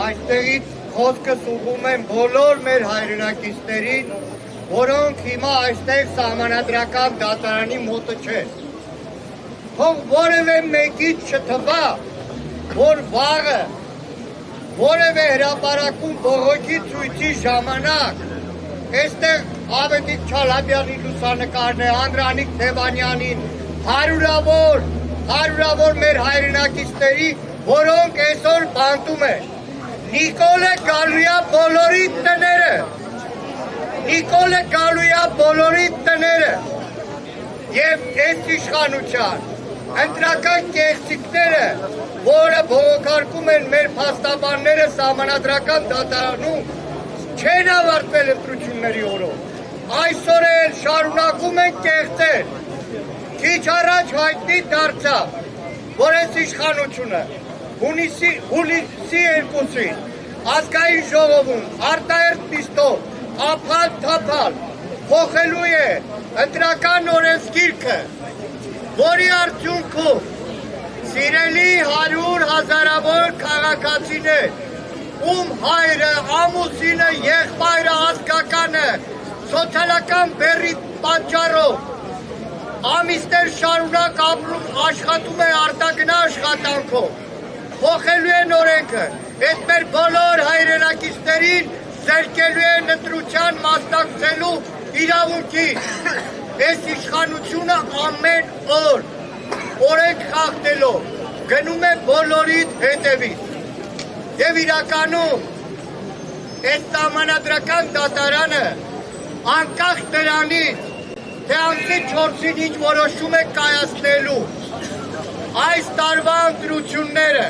Այստեղից խոսքս ուղղում եմ բոլոր մեր հայրենակիցներին, որոնք հիմա այստեղ սահմանադրական դատարանի մոտը չեն։ Թող որևէ մեկից չթվա, որ վաղը որևէ հրապարակում բողոքի ցույցի ժամանակ այստեղ Ավետիք Չալաբյանի լուսանկարն է, Անդրանիկ Թևանյանին, հարյուրավոր մեր հայրենակիցների, որոնք այսօր բանտում են։ Նիկոլը գալույա բոլորի տները, Նիկոլը գալույա բոլորի տները և այս իշխանության ընտրական կեղծիքները, որը բողոքարկում են մեր փաստաբանները սահմանադրական դատարանում, չեն ավարտվել ընտրությունների օրով։ Այսօր էլ շարունակում են կեղծել։ Քիչ առաջ հայտնի դարձավ, որ այս իշխանությունը հուլիսի 2-ին ազգային ժողովում արտահերթ նիստով ափալ-թափալ փոխելու է ընտրական օրենսգիրքը, որի արդյունքում սիրելի 100 հազարավոր քաղաքացիներ, ում հայրը, ամուսինը, եղբայրը, ազգականը սոցիալական բեռի պատճառով ամիսներ շարունակ աշխատում է արտագնա աշխատանքով, փոխելու են օրենքը, այդ մեր բոլոր հայրենակիցներին զրկելու են ընտրության մասնակցելու իրավունքին։ Այս իշխանությունը ամեն օր օրենք խախտելով գնում է բոլորիդ հետևից։ Եվ իրականում այս սահմանադրական դատարանը անկախ նրանից, թե ամսի 4-ին ինչ որոշում է կայացնելու, այս տարվա ընտրությունները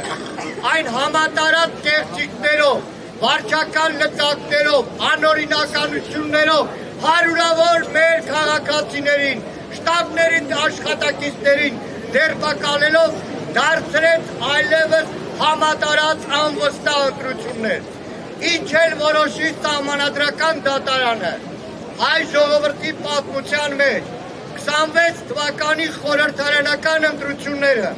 այն համատարած կեղծիքներով, վարչական լծակներով, անօրինականություններով հարյուրավոր մեր քաղաքացիներին, շտաբներին, աշխատակիցներին ձերբակալելով դարձրեց այլևս համատարած անվստահ ընտրություններ։ Ինչ էլ որոշի սահմանադրական դատարանը, հայ ժողովրդի պատմության մեջ 26 թվականի խորհրդարանական ընտրությունները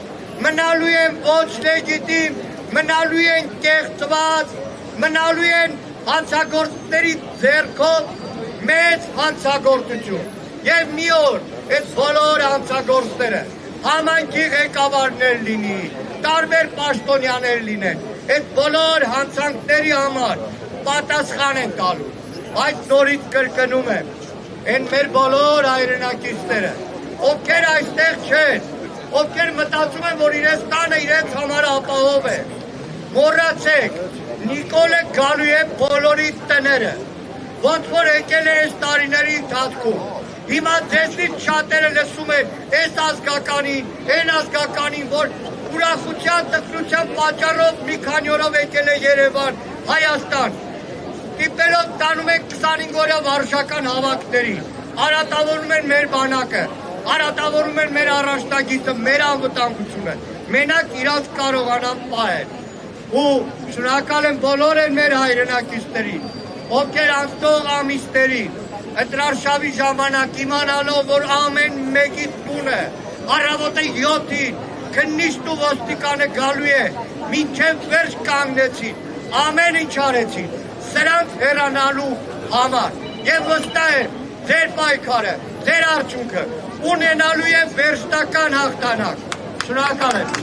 մնալու են ոչ լեգիտիմ, մնալու են կեղծված, մնալու են հանցագործների ձեռքով մեծ հանցագործություն։ Եվ մի օր այս բոլոր հանցագործները համայնքի ղեկավարներ լինի, տարբեր պաշտոնյաներ լինեն, այդ բոլոր հանցանքների համար պատասխան են տալու։ Բայց նորից կրկնում եմ, են մեր բոլոր հայրենակիցները, ովքեր այստեղ չեն, ովքեր մտածում են, որ իրենց տանը իրենց համար ապահով է, մոռացեք, Նիկոլը գալու է բոլորի տները, ոնց որ եկել է այս տարիների ընթացքում։ Հիմա ձեզնից շատերը լսում են այս ազգականին, այն ազգականին, որ ուրախության, տխրության պատճառով մի քանի օրով եկել է Երևան, Հայաստան, տիպելով տանում են 25-օրյա վարժական հավաքների, արատավորում են մեր բանակը, արատավորում են մեր առաջնագիծը, մեր անվտանգությունը, մենակ իրանց կարողանան պահել։ Ու շնորհակալ եմ բոլոր են մեր հայրենակիցներին, ովքեր անցնող ամիսներին, ընտրարշավի ժամանակ իմանալով, որ ամեն մեկի տունը առավոտը 7-ին քննիչն ու ոստիկանը գալու է, մինչև վերջ կանգնեցին, ամեն ինչ արեցին, սրանց հեռանալու համար։ Եվ վստահ եմ, ձեր պայքարը, ձեր արդյունքը ունենալու է վերջնական հաղթանակ։ Շնորհակալ եմ։